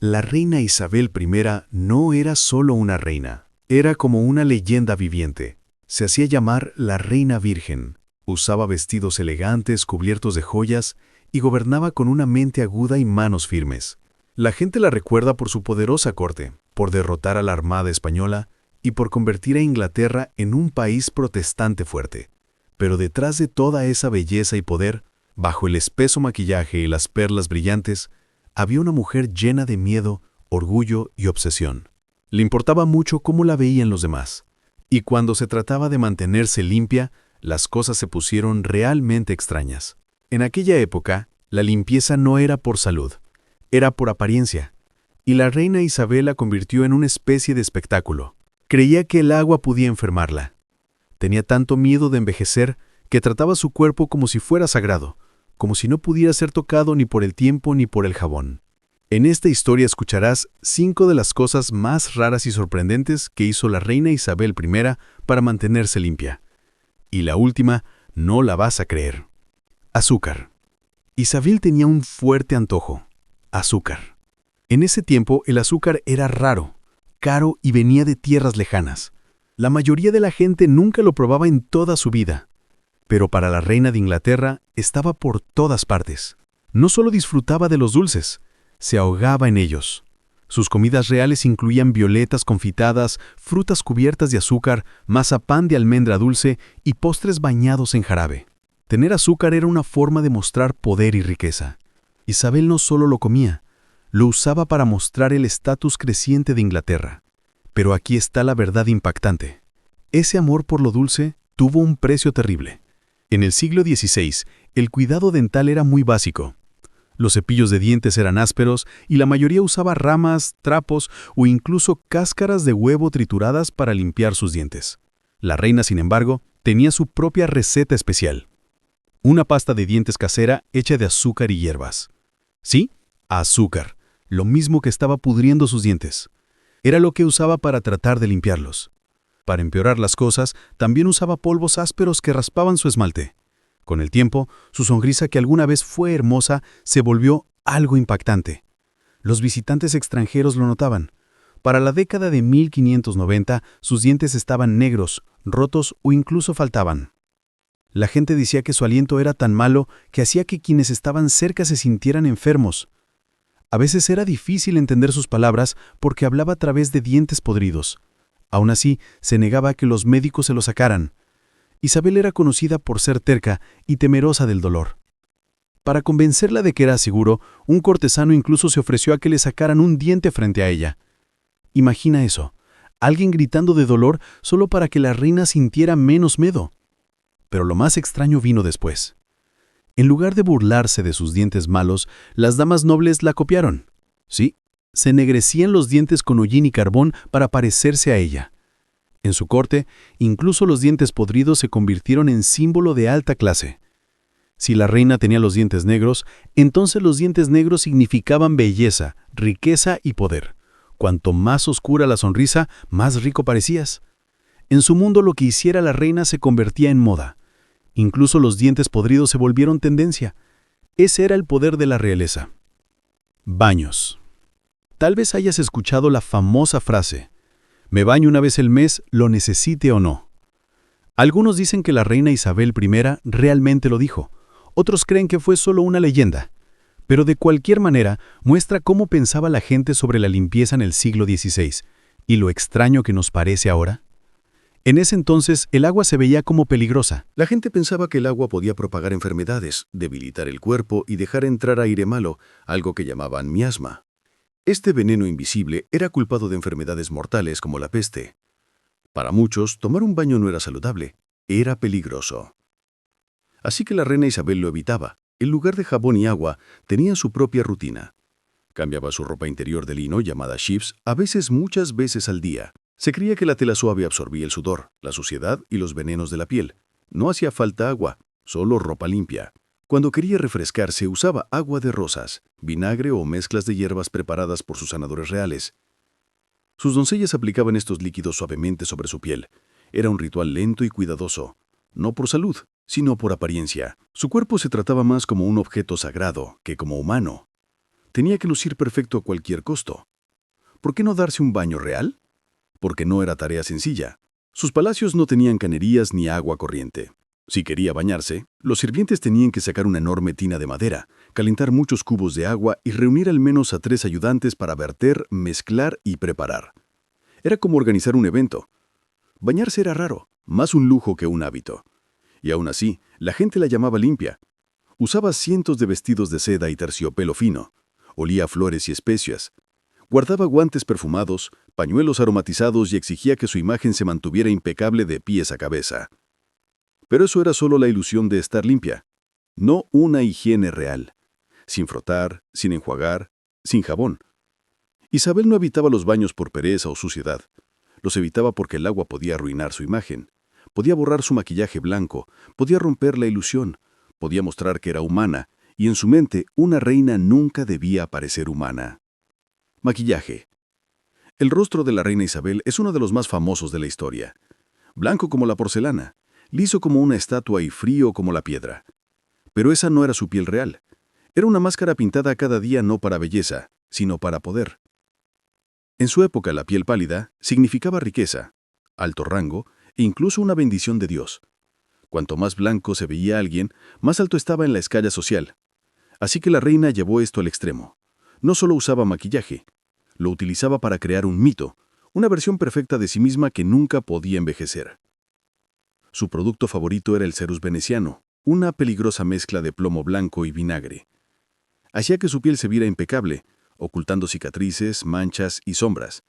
La reina Isabel I no era solo una reina, era como una leyenda viviente. Se hacía llamar la Reina Virgen, usaba vestidos elegantes cubiertos de joyas y gobernaba con una mente aguda y manos firmes. La gente la recuerda por su poderosa corte, por derrotar a la Armada española y por convertir a Inglaterra en un país protestante fuerte. Pero detrás de toda esa belleza y poder, bajo el espeso maquillaje y las perlas brillantes, había una mujer llena de miedo, orgullo y obsesión. Le importaba mucho cómo la veían los demás. Y cuando se trataba de mantenerse limpia, las cosas se pusieron realmente extrañas. En aquella época, la limpieza no era por salud, era por apariencia. Y la reina Isabel la convirtió en una especie de espectáculo. Creía que el agua podía enfermarla. Tenía tanto miedo de envejecer que trataba su cuerpo como si fuera sagrado, como si no pudiera ser tocado ni por el tiempo ni por el jabón. En esta historia escucharás 5 de las cosas más raras y sorprendentes que hizo la reina Isabel I para mantenerse limpia. Y la última, no la vas a creer. Azúcar. Isabel tenía un fuerte antojo. Azúcar. En ese tiempo el azúcar era raro, caro y venía de tierras lejanas. La mayoría de la gente nunca lo probaba en toda su vida. Pero para la reina de Inglaterra estaba por todas partes. No solo disfrutaba de los dulces, se ahogaba en ellos. Sus comidas reales incluían violetas confitadas, frutas cubiertas de azúcar, mazapán de almendra dulce y postres bañados en jarabe. Tener azúcar era una forma de mostrar poder y riqueza. Isabel no solo lo comía, lo usaba para mostrar el estatus creciente de Inglaterra. Pero aquí está la verdad impactante. Ese amor por lo dulce tuvo un precio terrible. En el siglo XVI, el cuidado dental era muy básico. Los cepillos de dientes eran ásperos y la mayoría usaba ramas, trapos o incluso cáscaras de huevo trituradas para limpiar sus dientes. La reina, sin embargo, tenía su propia receta especial. Una pasta de dientes casera hecha de azúcar y hierbas. Sí, azúcar, lo mismo que estaba pudriendo sus dientes. Era lo que usaba para tratar de limpiarlos. Para empeorar las cosas, también usaba polvos ásperos que raspaban su esmalte. Con el tiempo, su sonrisa, que alguna vez fue hermosa, se volvió algo impactante. Los visitantes extranjeros lo notaban. Para la década de 1590, sus dientes estaban negros, rotos o incluso faltaban. La gente decía que su aliento era tan malo que hacía que quienes estaban cerca se sintieran enfermos. A veces era difícil entender sus palabras porque hablaba a través de dientes podridos. Aún así, se negaba a que los médicos se lo sacaran. Isabel era conocida por ser terca y temerosa del dolor. Para convencerla de que era seguro, un cortesano incluso se ofreció a que le sacaran un diente frente a ella. Imagina eso, alguien gritando de dolor solo para que la reina sintiera menos miedo. Pero lo más extraño vino después. En lugar de burlarse de sus dientes malos, las damas nobles la copiaron. Sí, se ennegrecían los dientes con hollín y carbón para parecerse a ella. En su corte, incluso los dientes podridos se convirtieron en símbolo de alta clase. Si la reina tenía los dientes negros, entonces los dientes negros significaban belleza, riqueza y poder. Cuanto más oscura la sonrisa, más rico parecías. En su mundo, lo que hiciera la reina se convertía en moda. Incluso los dientes podridos se volvieron tendencia. Ese era el poder de la realeza. Baños. Tal vez hayas escuchado la famosa frase: «Me baño una vez al mes, lo necesite o no». Algunos dicen que la reina Isabel I realmente lo dijo. Otros creen que fue solo una leyenda. Pero de cualquier manera, muestra cómo pensaba la gente sobre la limpieza en el siglo XVI y lo extraño que nos parece ahora. En ese entonces, el agua se veía como peligrosa. La gente pensaba que el agua podía propagar enfermedades, debilitar el cuerpo y dejar entrar aire malo, algo que llamaban miasma. Este veneno invisible era culpado de enfermedades mortales como la peste. Para muchos, tomar un baño no era saludable, era peligroso. Así que la reina Isabel lo evitaba. En lugar de jabón y agua, tenía su propia rutina. Cambiaba su ropa interior de lino, llamada chiffs, a veces muchas veces al día. Se creía que la tela suave absorbía el sudor, la suciedad y los venenos de la piel. No hacía falta agua, solo ropa limpia. Cuando quería refrescarse, usaba agua de rosas, vinagre o mezclas de hierbas preparadas por sus sanadores reales. Sus doncellas aplicaban estos líquidos suavemente sobre su piel. Era un ritual lento y cuidadoso, no por salud, sino por apariencia. Su cuerpo se trataba más como un objeto sagrado que como humano. Tenía que lucir perfecto a cualquier costo. ¿Por qué no darse un baño real? Porque no era tarea sencilla. Sus palacios no tenían cañerías ni agua corriente. Si quería bañarse, los sirvientes tenían que sacar una enorme tina de madera, calentar muchos cubos de agua y reunir al menos a 3 ayudantes para verter, mezclar y preparar. Era como organizar un evento. Bañarse era raro, más un lujo que un hábito. Y aún así, la gente la llamaba limpia. Usaba cientos de vestidos de seda y terciopelo fino. Olía a flores y especias. Guardaba guantes perfumados, pañuelos aromatizados y exigía que su imagen se mantuviera impecable de pies a cabeza. Pero eso era solo la ilusión de estar limpia, no una higiene real. Sin frotar, sin enjuagar, sin jabón. Isabel no evitaba los baños por pereza o suciedad. Los evitaba porque el agua podía arruinar su imagen. Podía borrar su maquillaje blanco, podía romper la ilusión, podía mostrar que era humana, y en su mente una reina nunca debía parecer humana. Maquillaje. El rostro de la reina Isabel es uno de los más famosos de la historia. Blanco como la porcelana, liso como una estatua y frío como la piedra. Pero esa no era su piel real. Era una máscara pintada cada día no para belleza, sino para poder. En su época, la piel pálida significaba riqueza, alto rango e incluso una bendición de Dios. Cuanto más blanco se veía alguien, más alto estaba en la escala social. Así que la reina llevó esto al extremo. No solo usaba maquillaje, lo utilizaba para crear un mito, una versión perfecta de sí misma que nunca podía envejecer. Su producto favorito era el cerus veneciano, una peligrosa mezcla de plomo blanco y vinagre. Hacía que su piel se viera impecable, ocultando cicatrices, manchas y sombras.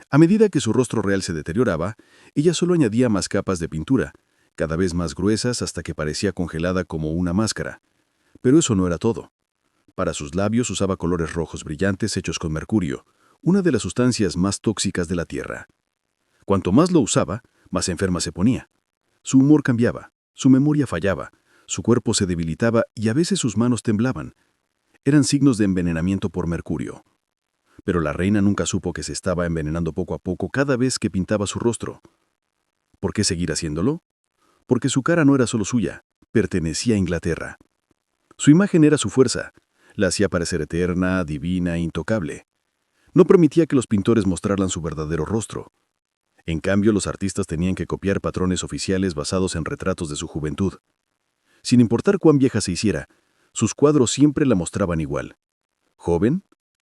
A medida que su rostro real se deterioraba, ella solo añadía más capas de pintura, cada vez más gruesas hasta que parecía congelada como una máscara. Pero eso no era todo. Para sus labios usaba colores rojos brillantes hechos con mercurio, una de las sustancias más tóxicas de la Tierra. Cuanto más lo usaba, más enferma se ponía. Su humor cambiaba, su memoria fallaba, su cuerpo se debilitaba y a veces sus manos temblaban. Eran signos de envenenamiento por mercurio. Pero la reina nunca supo que se estaba envenenando poco a poco cada vez que pintaba su rostro. ¿Por qué seguir haciéndolo? Porque su cara no era solo suya, pertenecía a Inglaterra. Su imagen era su fuerza, la hacía parecer eterna, divina, intocable. No permitía que los pintores mostraran su verdadero rostro. En cambio, los artistas tenían que copiar patrones oficiales basados en retratos de su juventud. Sin importar cuán vieja se hiciera, sus cuadros siempre la mostraban igual. Joven,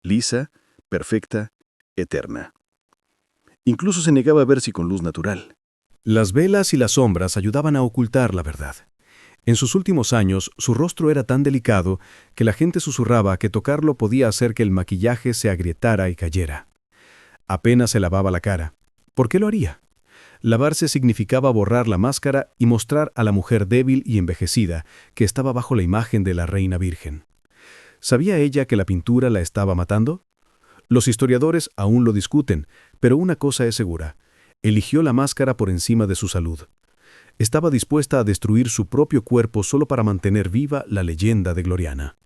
lisa, perfecta, eterna. Incluso se negaba a verse con luz natural. Las velas y las sombras ayudaban a ocultar la verdad. En sus últimos años, su rostro era tan delicado que la gente susurraba que tocarlo podía hacer que el maquillaje se agrietara y cayera. Apenas se lavaba la cara. ¿Por qué lo haría? Lavarse significaba borrar la máscara y mostrar a la mujer débil y envejecida que estaba bajo la imagen de la reina virgen. ¿Sabía ella que la pintura la estaba matando? Los historiadores aún lo discuten, pero una cosa es segura: eligió la máscara por encima de su salud. Estaba dispuesta a destruir su propio cuerpo solo para mantener viva la leyenda de Gloriana.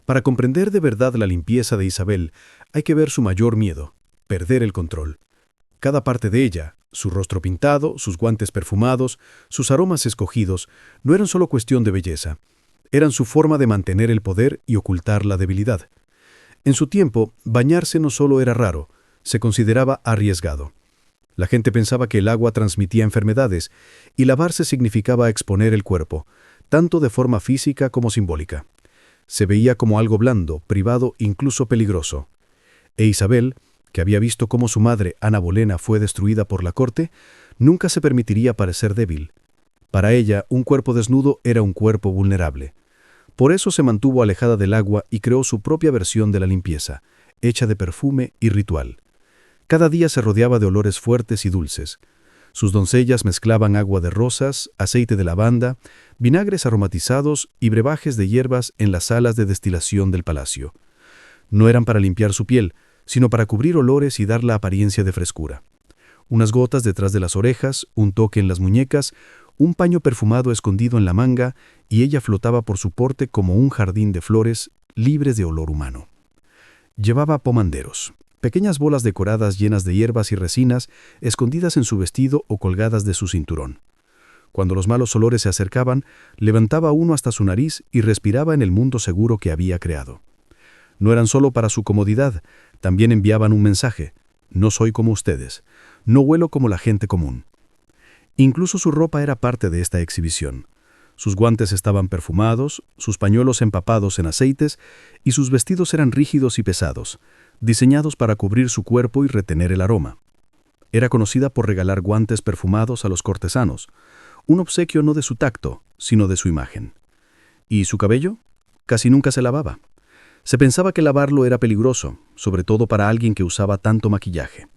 Para comprender de verdad la limpieza de Isabel, hay que ver su mayor miedo: perder el control. Cada parte de ella, su rostro pintado, sus guantes perfumados, sus aromas escogidos, no eran solo cuestión de belleza. Eran su forma de mantener el poder y ocultar la debilidad. En su tiempo, bañarse no solo era raro, se consideraba arriesgado. La gente pensaba que el agua transmitía enfermedades, y lavarse significaba exponer el cuerpo, tanto de forma física como simbólica. Se veía como algo blando, privado, incluso peligroso. E Isabel, que había visto cómo su madre, Ana Bolena, fue destruida por la corte, nunca se permitiría parecer débil. Para ella, un cuerpo desnudo era un cuerpo vulnerable. Por eso se mantuvo alejada del agua y creó su propia versión de la limpieza, hecha de perfume y ritual. Cada día se rodeaba de olores fuertes y dulces. Sus doncellas mezclaban agua de rosas, aceite de lavanda, vinagres aromatizados y brebajes de hierbas en las salas de destilación del palacio. No eran para limpiar su piel, sino para cubrir olores y dar la apariencia de frescura. Unas gotas detrás de las orejas, un toque en las muñecas, un paño perfumado escondido en la manga, y ella flotaba por su porte como un jardín de flores libres de olor humano. Llevaba pomanderos, pequeñas bolas decoradas llenas de hierbas y resinas, escondidas en su vestido o colgadas de su cinturón. Cuando los malos olores se acercaban, levantaba uno hasta su nariz y respiraba en el mundo seguro que había creado. No eran solo para su comodidad, también enviaban un mensaje: no soy como ustedes, no huelo como la gente común. Incluso su ropa era parte de esta exhibición. Sus guantes estaban perfumados, sus pañuelos empapados en aceites y sus vestidos eran rígidos y pesados, diseñados para cubrir su cuerpo y retener el aroma. Era conocida por regalar guantes perfumados a los cortesanos, un obsequio no de su tacto, sino de su imagen. ¿Y su cabello? Casi nunca se lavaba. Se pensaba que lavarlo era peligroso, sobre todo para alguien que usaba tanto maquillaje.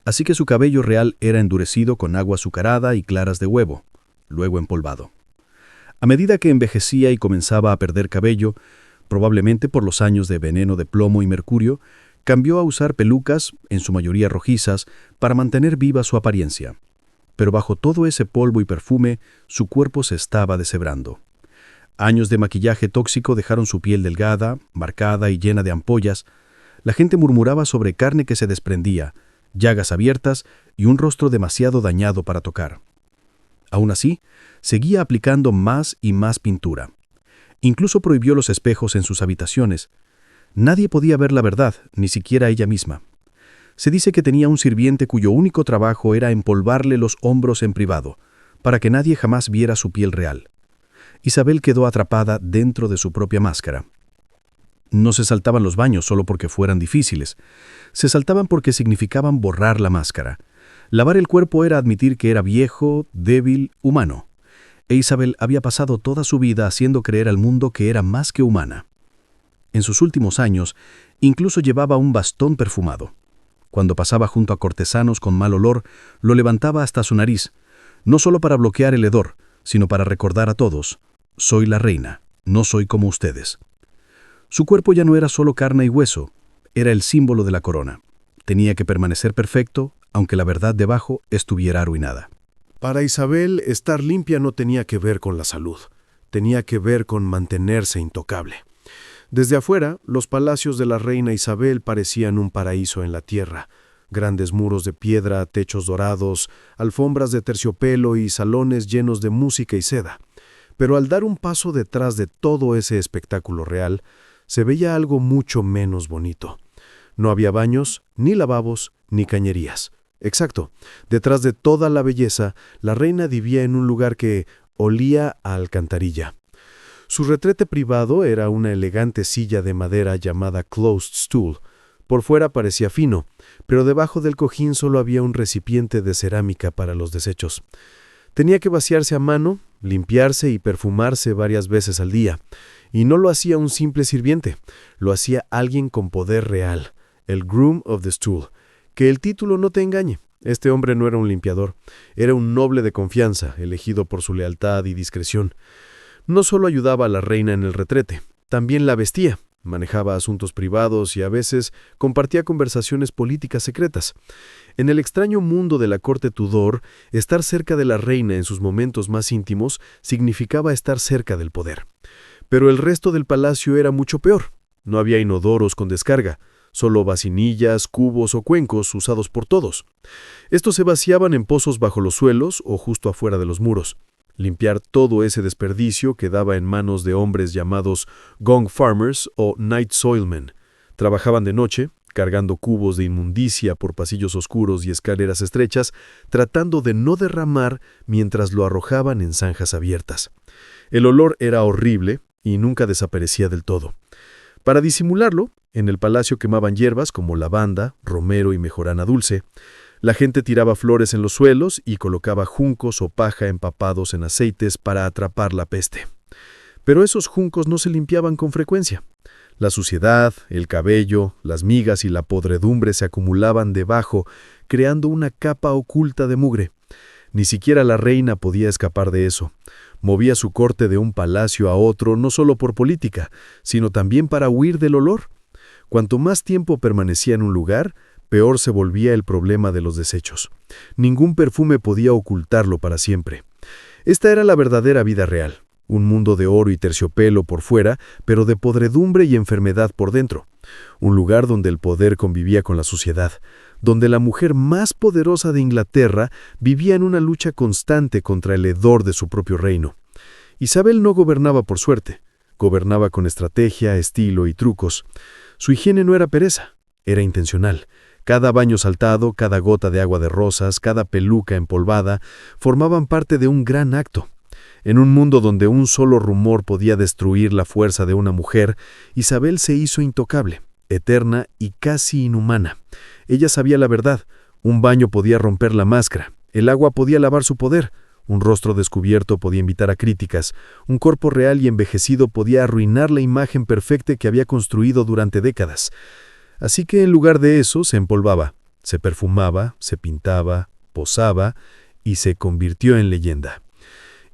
Así que su cabello real era endurecido con agua azucarada y claras de huevo, luego empolvado. A medida que envejecía y comenzaba a perder cabello, probablemente por los años de veneno de plomo y mercurio, cambió a usar pelucas, en su mayoría rojizas, para mantener viva su apariencia. Pero bajo todo ese polvo y perfume, su cuerpo se estaba deshebrando. Años de maquillaje tóxico dejaron su piel delgada, marcada y llena de ampollas. La gente murmuraba sobre carne que se desprendía, llagas abiertas y un rostro demasiado dañado para tocar. Aún así, seguía aplicando más y más pintura. Incluso prohibió los espejos en sus habitaciones. Nadie podía ver la verdad, ni siquiera ella misma. Se dice que tenía un sirviente cuyo único trabajo era empolvarle los hombros en privado, para que nadie jamás viera su piel real. Isabel quedó atrapada dentro de su propia máscara. No se saltaban los baños solo porque fueran difíciles. Se saltaban porque significaban borrar la máscara. Lavar el cuerpo era admitir que era viejo, débil, humano. E Isabel había pasado toda su vida haciendo creer al mundo que era más que humana. En sus últimos años, incluso llevaba un bastón perfumado. Cuando pasaba junto a cortesanos con mal olor, lo levantaba hasta su nariz, no solo para bloquear el hedor, sino para recordar a todos: soy la reina, no soy como ustedes. Su cuerpo ya no era solo carne y hueso, era el símbolo de la corona. Tenía que permanecer perfecto, aunque la verdad debajo estuviera arruinada. Para Isabel, estar limpia no tenía que ver con la salud, tenía que ver con mantenerse intocable. Desde afuera, los palacios de la reina Isabel parecían un paraíso en la tierra. Grandes muros de piedra, techos dorados, alfombras de terciopelo y salones llenos de música y seda. Pero al dar un paso detrás de todo ese espectáculo real, se veía algo mucho menos bonito. No había baños, ni lavabos, ni cañerías. Exacto, detrás de toda la belleza, la reina vivía en un lugar que olía a alcantarilla. Su retrete privado era una elegante silla de madera llamada closed stool. Por fuera parecía fino, pero debajo del cojín solo había un recipiente de cerámica para los desechos. Tenía que vaciarse a mano, limpiarse y perfumarse varias veces al día. Y no lo hacía un simple sirviente, lo hacía alguien con poder real, el Groom of the Stool. Que el título no te engañe, este hombre no era un limpiador, era un noble de confianza, elegido por su lealtad y discreción. No solo ayudaba a la reina en el retrete, también la vestía, manejaba asuntos privados y a veces compartía conversaciones políticas secretas. En el extraño mundo de la corte Tudor, estar cerca de la reina en sus momentos más íntimos significaba estar cerca del poder. Pero el resto del palacio era mucho peor. No había inodoros con descarga, solo vasinillas, cubos o cuencos usados por todos. Estos se vaciaban en pozos bajo los suelos o justo afuera de los muros. Limpiar todo ese desperdicio quedaba en manos de hombres llamados gong farmers o night soilmen. Trabajaban de noche, cargando cubos de inmundicia por pasillos oscuros y escaleras estrechas, tratando de no derramar mientras lo arrojaban en zanjas abiertas. El olor era horrible y nunca desaparecía del todo. Para disimularlo, en el palacio quemaban hierbas como lavanda, romero y mejorana dulce. La gente tiraba flores en los suelos y colocaba juncos o paja empapados en aceites para atrapar la peste. Pero esos juncos no se limpiaban con frecuencia. La suciedad, el cabello, las migas y la podredumbre se acumulaban debajo, creando una capa oculta de mugre. Ni siquiera la reina podía escapar de eso. Movía su corte de un palacio a otro no solo por política, sino también para huir del olor. Cuanto más tiempo permanecía en un lugar, peor se volvía el problema de los desechos. Ningún perfume podía ocultarlo para siempre. Esta era la verdadera vida real, un mundo de oro y terciopelo por fuera, pero de podredumbre y enfermedad por dentro. Un lugar donde el poder convivía con la suciedad, donde la mujer más poderosa de Inglaterra vivía en una lucha constante contra el hedor de su propio reino. Isabel no gobernaba por suerte, gobernaba con estrategia, estilo y trucos. Su higiene no era pereza, era intencional. Cada baño saltado, cada gota de agua de rosas, cada peluca empolvada, formaban parte de un gran acto. En un mundo donde un solo rumor podía destruir la fuerza de una mujer, Isabel se hizo intocable, eterna y casi inhumana. Ella sabía la verdad. Un baño podía romper la máscara, el agua podía lavar su poder, un rostro descubierto podía invitar a críticas, un cuerpo real y envejecido podía arruinar la imagen perfecta que había construido durante décadas. Así que en lugar de eso se empolvaba, se perfumaba, se pintaba, posaba y se convirtió en leyenda.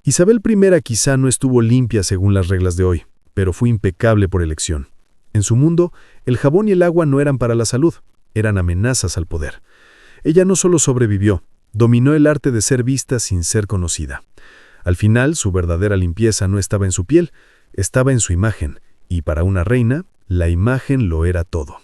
Isabel I quizá no estuvo limpia según las reglas de hoy, pero fue impecable por elección. En su mundo, el jabón y el agua no eran para la salud, eran amenazas al poder. Ella no solo sobrevivió, dominó el arte de ser vista sin ser conocida. Al final, su verdadera limpieza no estaba en su piel, estaba en su imagen, y para una reina, la imagen lo era todo.